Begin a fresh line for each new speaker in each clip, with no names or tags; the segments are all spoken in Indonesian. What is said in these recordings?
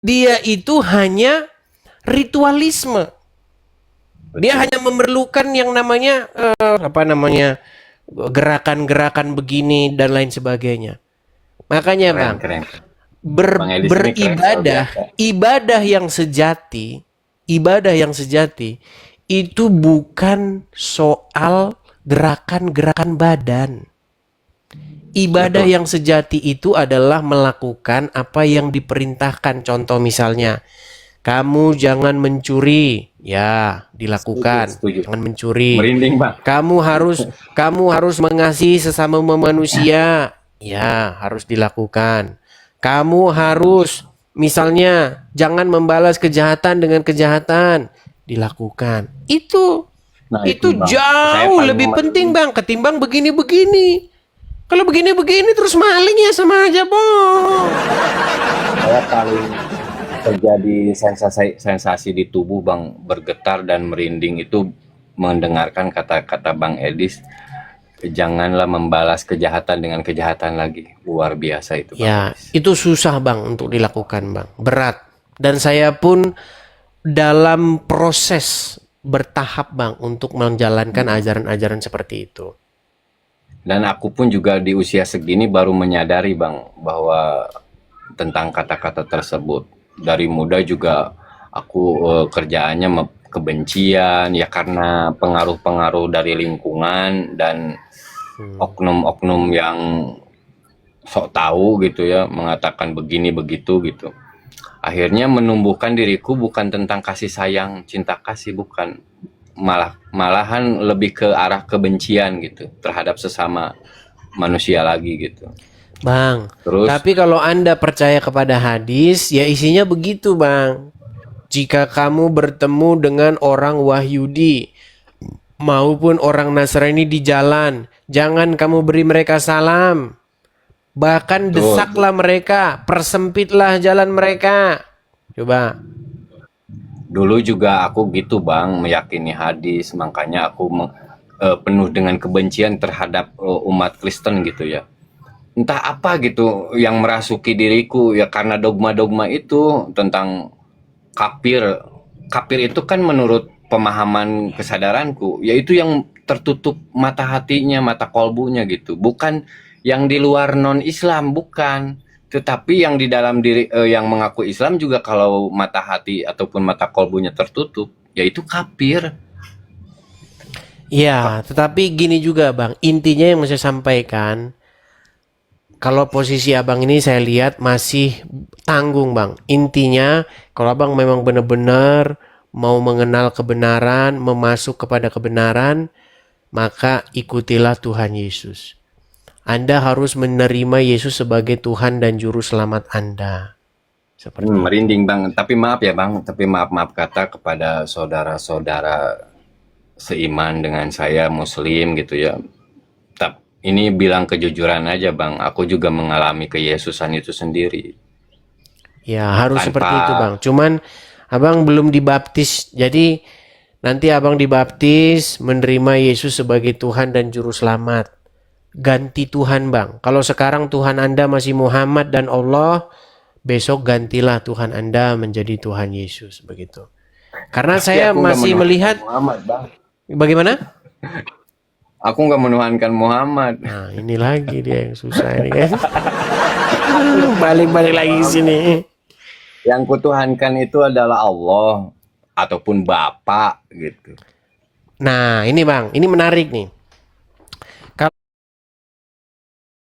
Dia itu hanya ritualisme. Dia hanya memerlukan yang namanya gerakan-gerakan begini dan lain sebagainya. Makanya
Keren,
Bang,
keren. Bang Edis ini keren, luar
beribadah,
biasa.
ibadah yang sejati itu bukan soal gerakan-gerakan badan. Ibadah
Betul.
yang sejati itu adalah melakukan apa yang diperintahkan. Contoh misalnya, kamu jangan mencuri, ya
Setuju,
dilakukan.
setuju.
Jangan mencuri.
Merinding, Bang.
Kamu harus mengasihi sesama manusia, ya harus dilakukan. Kamu harus misalnya jangan membalas kejahatan dengan kejahatan, dilakukan.
Nah, itu,
Itu
Bang. Saya
jauh
paling
lebih penting
merinding.
Bang ketimbang begini-begini. Kalau begini-begini terus maling ya sama aja, Bang.
Saya paling terjadi sensasi sensasi di tubuh, Bang, bergetar dan merinding itu mendengarkan kata-kata Bang Edis, janganlah membalas kejahatan dengan kejahatan lagi. Luar biasa itu, Bang
Ya,
Edis.
itu susah Bang untuk dilakukan Bang. Berat. Dan saya pun dalam proses bertahap Bang untuk menjalankan ajaran-ajaran seperti itu.
Dan aku pun juga di usia segini baru menyadari, Bang, bahwa tentang kata-kata tersebut. Dari muda juga aku kerjaannya kebencian ya karena pengaruh-pengaruh dari lingkungan dan
Hmm.
oknum-oknum yang sok tahu gitu ya, mengatakan begini begitu gitu. Akhirnya menumbuhkan diriku bukan tentang kasih sayang, cinta kasih, bukan, malahan lebih ke arah kebencian gitu terhadap sesama manusia lagi gitu.
Bang,
Terus
tapi kalau Anda percaya kepada hadis, ya isinya begitu Bang. Jika kamu bertemu dengan orang Wahyudi maupun orang Nasrani di jalan, jangan kamu beri mereka salam. Bahkan
betul,
desaklah mereka, persempitlah jalan mereka. Coba.
dulu juga aku gitu, Bang, meyakini hadis, makanya aku penuh dengan kebencian terhadap umat Kristen gitu ya. Entah apa gitu yang merasuki diriku ya karena dogma-dogma itu tentang kafir. Kafir itu kan menurut pemahaman kesadaranku yaitu yang tertutup mata hatinya, mata kolbunya gitu. Bukan yang di luar non Islam, bukan. Tetapi yang di dalam diri yang mengaku Islam juga kalau mata hati ataupun mata kolbunya tertutup, yaitu kafir.
Ya, tetapi gini juga Bang, intinya yang saya sampaikan, kalau posisi Abang ini saya lihat masih tanggung Bang. Intinya, kalau Abang memang benar-benar mau mengenal kebenaran, memasuk kepada kebenaran, maka ikutilah Tuhan Yesus. Anda harus menerima Yesus sebagai Tuhan dan Juru Selamat Anda. Seperti itu.
Merinding, Bang. Tapi maaf ya, Bang. Tapi maaf kata kepada saudara-saudara seiman dengan saya Muslim gitu ya. Ini bilang kejujuran aja, Bang. Aku juga mengalami keyesusan itu sendiri.
Ya, harus
Tanpa
seperti itu, Bang. Cuman Abang belum dibaptis. Jadi nanti Abang dibaptis, menerima Yesus sebagai Tuhan dan Juru Selamat. Ganti Tuhan, Bang. Kalau sekarang Tuhan Anda masih Muhammad dan Allah, besok gantilah Tuhan Anda menjadi Tuhan Yesus, begitu. Karena
tapi
saya
aku nggak
masih
menuhankan
melihat
Muhammad, Bang.
bagaimana?
Aku nggak menuhankan Muhammad.
Nah, ini lagi dia yang susah ini kan. Balik-balik lagi ke sini.
Yang kutuhankan itu adalah Allah ataupun Bapak gitu.
Nah, ini Bang, ini menarik nih.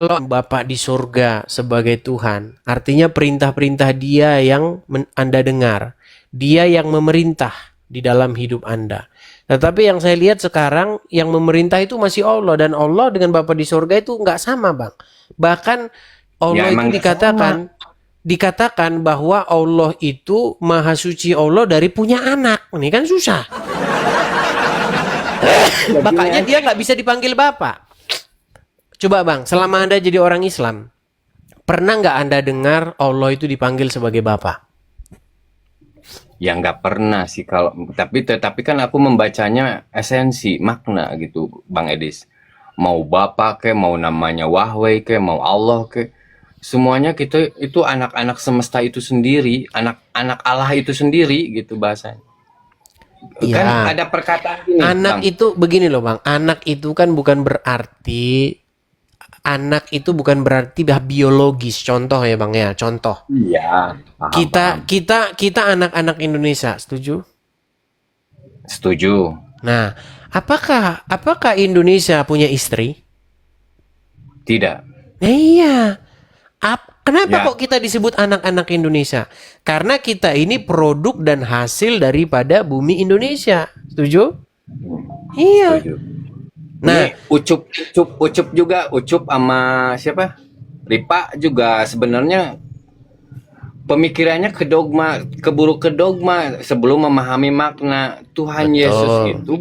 Kalau Bapak di surga sebagai Tuhan, artinya perintah-perintah Dia yang Anda dengar. Dia yang memerintah di dalam hidup Anda. Tetapi yang saya lihat sekarang, yang memerintah itu masih Allah. Dan Allah dengan Bapak di surga itu nggak sama, Bang. Bahkan
Ya
Allah itu
emang nggak sama.
dikatakan bahwa Allah itu maha suci Allah dari punya anak. Ini kan susah.
Ya gini
Makanya
aja.
dia nggak bisa dipanggil Bapak. Coba Bang, selama Anda jadi orang Islam, pernah nggak Anda dengar Allah itu dipanggil sebagai Bapa?
Ya nggak pernah sih kalau tetapi kan aku membacanya esensi makna gitu, Bang Edis. Mau Bapak ke, mau namanya Wahweh ke, mau Allah ke. semuanya kita itu anak-anak semesta itu sendiri, anak-anak Allah itu sendiri gitu bahasanya. Kan
Ya,
ada perkataan gini,
anak
Bang.
itu begini loh Bang. Anak itu kan bukan berarti biologis. Contoh ya Bang ya, contoh.
Iya, paham, paham.
Kita anak-anak Indonesia, setuju?
Setuju.
Nah, apakah Indonesia punya istri?
Tidak.
Iya. Kenapa
Ya,
kok kita disebut anak-anak Indonesia? Karena kita ini produk dan hasil daripada bumi Indonesia. Setuju? Iya.
setuju.
Nah,
Ini Ucup juga, Ucup sama siapa? Ripa juga sebenarnya pemikirannya keburu ke dogma sebelum memahami makna Tuhan Yesus
betul.
itu,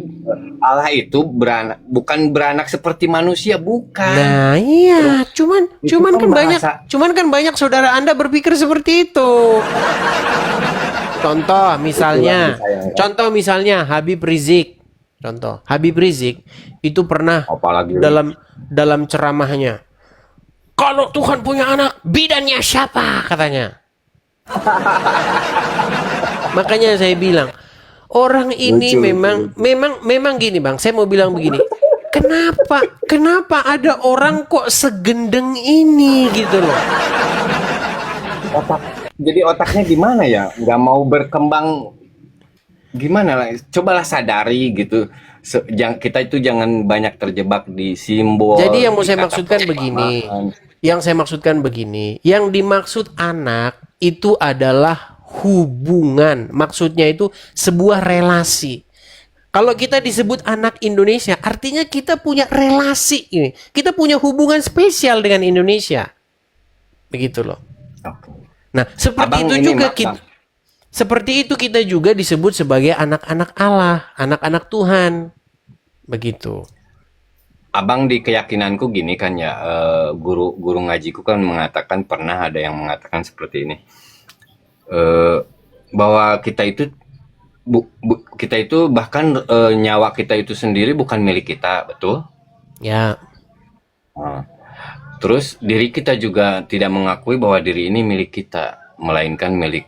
Allah itu bukan beranak seperti manusia, bukan.
Nah, iya,
Itu kan bahasa.
cuman kan banyak saudara Anda berpikir seperti itu. Contoh
Itulah
misalnya,
disayangkan.
contoh misalnya Habib Rizik. Contoh, Habib Rizik itu pernah
Apalagi
dalam ceramahnya, kalau Tuhan punya anak, bidannya siapa? Katanya. Makanya saya bilang, orang ini
lucu, lucu, lucu.
memang gini Bang, saya mau bilang begini. Kenapa ada orang kok segendeng ini gitu loh.
Otak, jadi otaknya gimana ya? Nggak mau berkembang gimana lah? Cobalah sadari gitu. Kita itu jangan banyak terjebak di
Jadi
simbol,
yang mau
di
saya
kata
maksudkan begini.
perumpamaan.
Yang saya maksudkan begini. Yang dimaksud anak itu adalah hubungan. Maksudnya itu sebuah relasi. Kalau kita disebut anak Indonesia, artinya kita punya relasi ini. Kita punya hubungan spesial dengan Indonesia. Begitu loh.
Oke.
Nah, seperti
Abang
itu
ini
juga
maaf,
kita
Bang.
seperti itu kita juga disebut sebagai anak-anak Allah, anak-anak Tuhan. Begitu.
Abang di keyakinanku gini kan ya, guru guru ngajiku kan mengatakan pernah ada yang mengatakan seperti ini, eh, bahwa kita itu bahkan nyawa kita itu sendiri bukan milik kita, betul?
Ya,
Nah, terus diri kita juga tidak mengakui bahwa diri ini milik kita, melainkan milik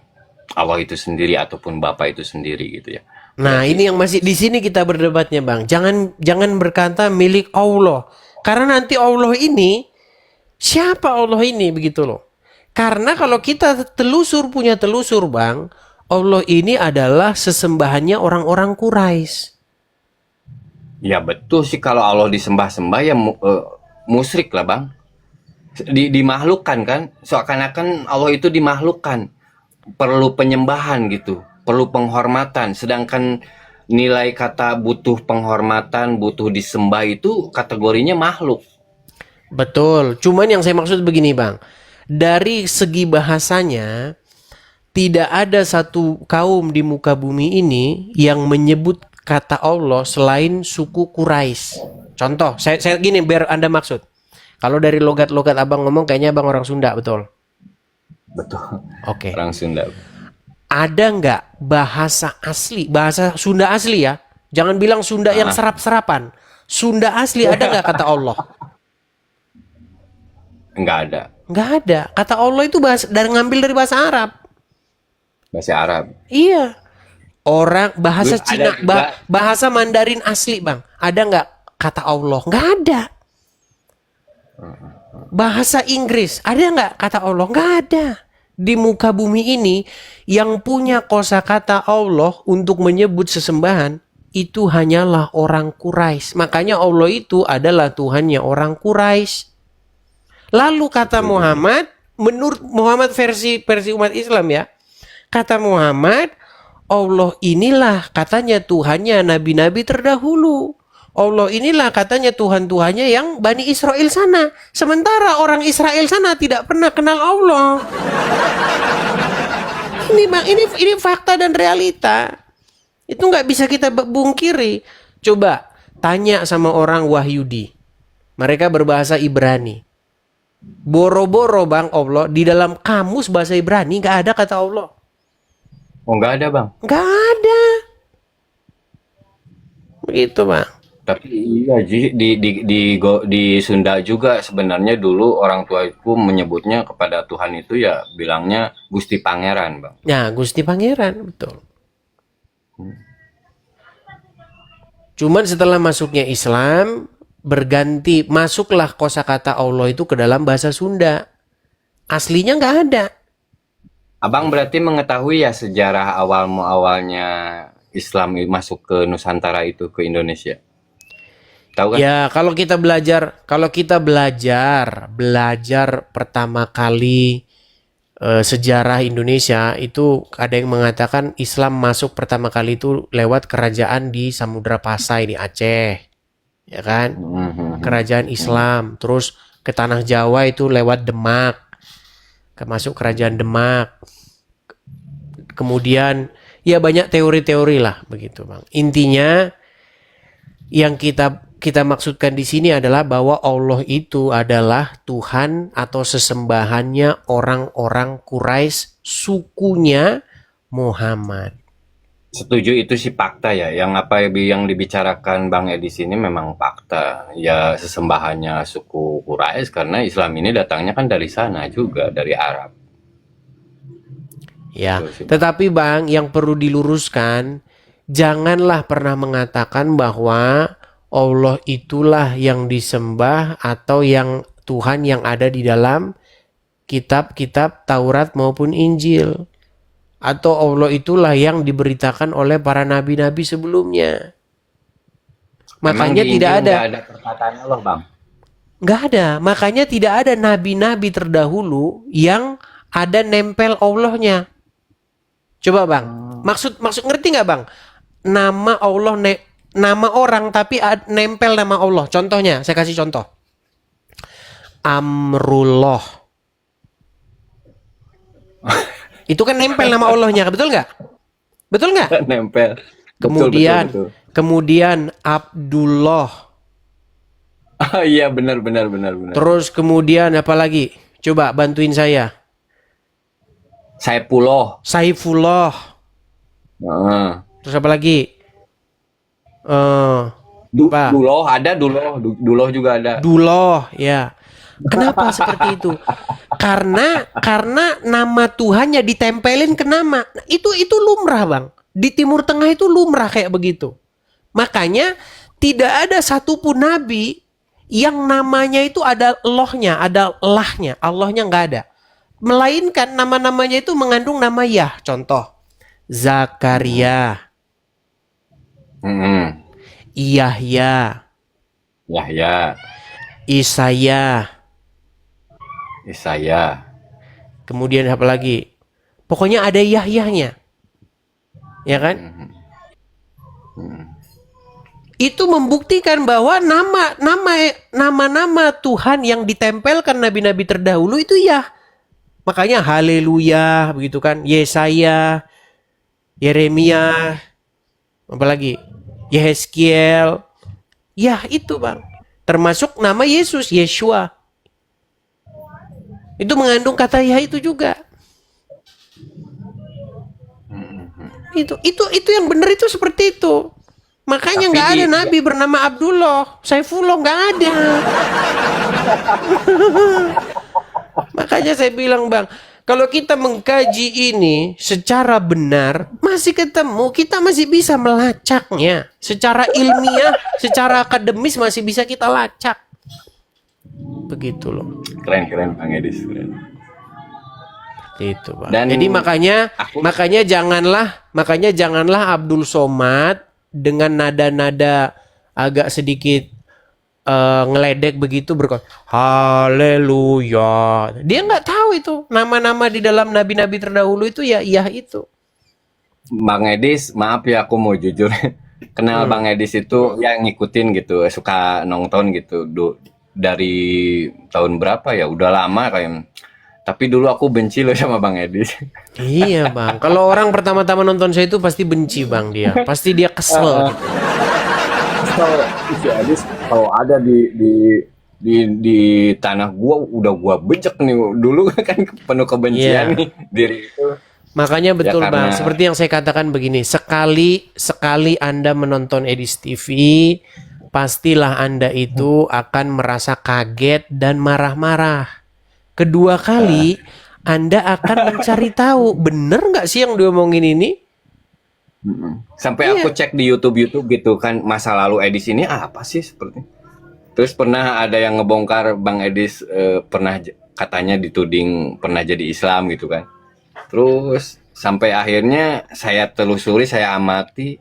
Allah itu sendiri ataupun Bapa itu sendiri gitu ya.
nah,
Berarti
ini yang masih di sini kita berdebatnya, Bang. Jangan berkata milik Allah. Karena nanti Allah ini siapa Allah ini begitu loh. Karena kalau kita punya telusur, Bang, Allah ini adalah sesembahannya orang-orang Quraisy.
ya betul sih kalau Allah disembah-sembah ya musyrik lah bang. Dimakhlukkan kan, seakan-akan Allah itu dimakhlukkan, perlu penyembahan gitu, perlu penghormatan, sedangkan nilai kata butuh penghormatan, butuh disembah itu kategorinya makhluk.
Betul. Cuman yang saya maksud begini, Bang. Dari segi bahasanya, tidak ada satu kaum di muka bumi ini yang menyebut kata Allah selain suku Quraisy. Contoh, saya gini biar Anda maksud. Kalau dari logat-logat abang ngomong kayaknya abang orang Sunda, betul?
Betul.
Oke.
Orang Sunda.
Ada nggak bahasa asli, bahasa Sunda asli ya? Jangan bilang Sunda yang
Ah,
serap-serapan. Sunda asli ada nggak kata Allah?
nggak ada.
Nggak ada. Kata Allah itu ngambil dari bahasa Arab.
Bahasa Arab.
Iya. Orang bahasa
Ada
Cina,
juga.
bahasa Mandarin asli bang. Ada nggak kata Allah? Nggak ada. Bahasa Inggris ada nggak kata Allah? Nggak ada. Di muka bumi ini yang punya kosakata Allah untuk menyebut sesembahan itu hanyalah orang Quraisy. Makanya Allah itu adalah Tuhannya orang Quraisy. Lalu kata
Betul, betul.
Muhammad, menurut Muhammad versi umat Islam ya, kata Muhammad, Allah inilah katanya Tuhannya nabi-nabi terdahulu. Allah inilah katanya Tuhan-Tuhannya yang Bani Israel sana. Sementara orang Israel sana tidak pernah kenal Allah. Ini bang, ini fakta dan realita. Itu nggak bisa kita bungkiri. Coba tanya sama orang Wahyudi. Mereka berbahasa Ibrani. Boro-boro bang Allah di dalam kamus bahasa Ibrani nggak ada kata Allah.
Oh nggak ada bang.
Nggak ada. Begitu bang.
Tapi iya Ji, di Sunda juga sebenarnya dulu orang tuaku menyebutnya kepada Tuhan itu ya bilangnya Gusti Pangeran, Bang.
Nah, Gusti Pangeran, betul. Cuman setelah masuknya Islam, berganti, masuklah kosakata Allah itu ke dalam bahasa Sunda. Aslinya nggak ada.
Abang berarti mengetahui ya sejarah awal muawalnya Islam masuk ke Nusantara itu ke Indonesia. Tahu kan?
Ya, kalau kita belajar pertama kali sejarah Indonesia itu ada yang mengatakan Islam masuk pertama kali itu lewat kerajaan di Samudra Pasai di Aceh, ya kan? Kerajaan Islam, terus ke tanah Jawa itu lewat Demak, masuk kerajaan Demak. Kemudian ya banyak teori-teori lah begitu, Bang. Intinya yang kita maksudkan di sini adalah bahwa Allah itu adalah Tuhan atau sesembahannya orang-orang Quraisy sukunya Muhammad.
Setuju itu sih fakta ya. Yang apa yang dibicarakan Bang Edi sini memang fakta. Ya sesembahannya suku Quraisy karena Islam ini datangnya kan dari sana juga dari Arab.
Ya,
Betul sih, Bang.
tetapi Bang, yang perlu diluruskan, janganlah pernah mengatakan bahwa Allah itulah yang disembah atau yang Tuhan yang ada di dalam kitab-kitab Taurat maupun Injil. Atau Allah itulah yang diberitakan oleh para nabi-nabi sebelumnya.
Memang
Makanya
di
tidak
Injil
ada.
nggak ada perkataan Allah, Bang.
Nggak ada. Makanya tidak ada nabi-nabi terdahulu yang ada nempel Allahnya. Coba Bang, maksud ngerti nggak Bang? Nama Allah, nama orang tapi nempel nama Allah. Contohnya, saya kasih contoh. Amrullah. Itu kan nempel nama Allahnya, betul nggak? Betul nggak?
Nempel.
Kemudian,
Betul.
kemudian Abdullah.
Ah, iya benar.
Terus kemudian apa lagi? Coba bantuin saya.
Saifullah.
Saifullah.
Heeh.
Terus apa lagi? Apa?
Duloh juga ada.
Duloh, ya. Kenapa seperti itu? Karena nama Tuhannya ditempelin ke nama. Itu lumrah, Bang. Di Timur Tengah itu lumrah kayak begitu. Makanya tidak ada satupun nabi yang namanya itu ada lohnya, ada lahnya. Allahnya nggak ada. Melainkan nama-namanya itu mengandung nama Yah. Contoh, Zakaria,
Hmm.
Yahya,
Yahya,
Isaya.
Isaya.
Kemudian apa lagi? Pokoknya ada Yahyanya. Ya kan? Itu membuktikan bahwa nama-nama Tuhan yang ditempelkan nabi-nabi terdahulu itu Yah. Makanya haleluya begitu kan? Yesaya, Yeremia, apa lagi? Yehezkiel. Yah itu, Bang. Termasuk nama Yesus, Yeshua. Itu mengandung kata Yah itu juga. Itu yang benar itu seperti itu. Makanya nggak ada nabi bernama Abdullah, Saifullah nggak ada. Makanya saya bilang Bang, kalau kita mengkaji ini secara benar, masih ketemu, kita masih bisa melacaknya. Secara ilmiah, secara akademis masih bisa kita lacak. Begitu loh.
Keren Bang Edis, keren.
Itu Bang.
Dan
jadi makanya janganlah Abdul Somad dengan nada-nada agak sedikit ngeledek begitu berkata haleluya. Dia nggak tahu itu nama-nama di dalam nabi-nabi terdahulu itu ya itu.
Bang Edis, maaf ya aku mau jujur. Kenal Bang Edis itu ya ngikutin gitu, suka nonton gitu. Dari tahun berapa ya? Udah lama kayak. Tapi dulu aku benci loh sama Bang Edis.
Iya Bang, kalau orang pertama-tama nonton saya itu pasti benci Bang dia. Pasti dia kesel gitu.
Si Edis kalau ada di tanah gua udah gua bejek nih. Dulu kan penuh kebencian nih diri itu.
Makanya betul
Ya, karena...
Bang, seperti yang saya katakan begini, sekali Anda menonton Edis TV, pastilah Anda itu akan merasa kaget dan marah-marah. Kedua kali, Anda akan mencari tahu, bener nggak sih yang diomongin ini?
Sampai
Iya.
aku cek di YouTube gitu kan, masa lalu Edis ini apa sih seperti. Terus pernah ada yang ngebongkar Bang Edis pernah katanya dituding pernah jadi Islam gitu kan. Terus sampai akhirnya saya telusuri, saya amati,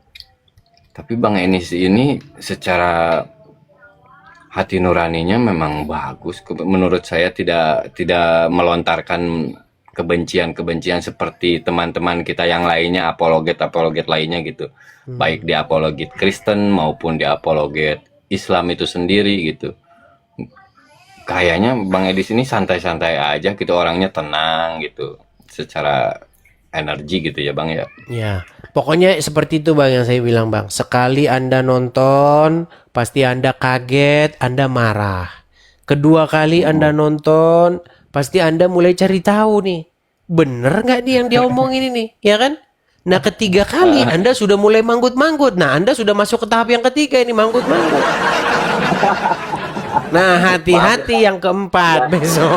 tapi Bang Edis ini secara hati nuraninya memang bagus. Menurut saya tidak melontarkan kebencian-kebencian seperti teman-teman kita yang lainnya, apologet-apologet lainnya gitu. Baik di apologet Kristen maupun di apologet Islam itu sendiri gitu. Kayaknya Bang Edis ini santai-santai aja gitu, orangnya tenang gitu. Secara energi gitu ya Bang ya.
Ya, pokoknya seperti itu Bang yang saya bilang Bang. Sekali Anda nonton, pasti Anda kaget, Anda marah. Kedua kali Anda nonton, pasti Anda mulai cari tahu nih. Bener nggak nih yang dia omongin ini, ya kan? Nah ketiga kali Anda sudah mulai manggut-manggut. Nah Anda sudah masuk ke tahap yang ketiga ini manggut-manggut. Nah hati-hati yang keempat besok.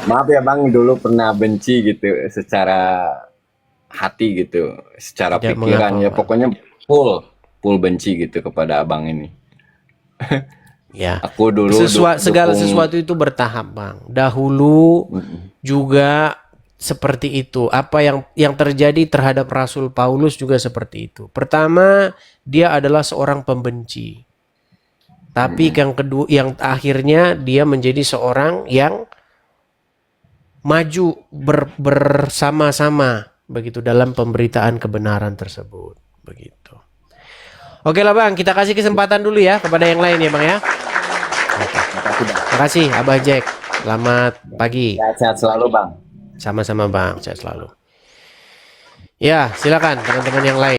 Maaf ya Bang, dulu pernah benci gitu secara hati gitu, secara
Tidak
pikiran
mengapa,
ya
Bang.
pokoknya full benci gitu kepada Abang ini.
Ya,
Aku dulu
segala
dukung.
sesuatu itu bertahap, Bang. Dahulu juga seperti itu. Apa yang terjadi terhadap Rasul Paulus juga seperti itu. Pertama, dia adalah seorang pembenci. Tapi yang kedua, yang akhirnya dia menjadi seorang yang maju bersama-sama begitu dalam pemberitaan kebenaran tersebut. Begitu. Oke lah Bang, kita kasih kesempatan dulu ya kepada yang lain ya Bang ya.
Makasih Bang.
Terima kasih Abah Jack. Selamat pagi.
Sehat-sehat selalu Bang.
Sama-sama Bang, sehat selalu. Ya, silakan teman-teman yang lain.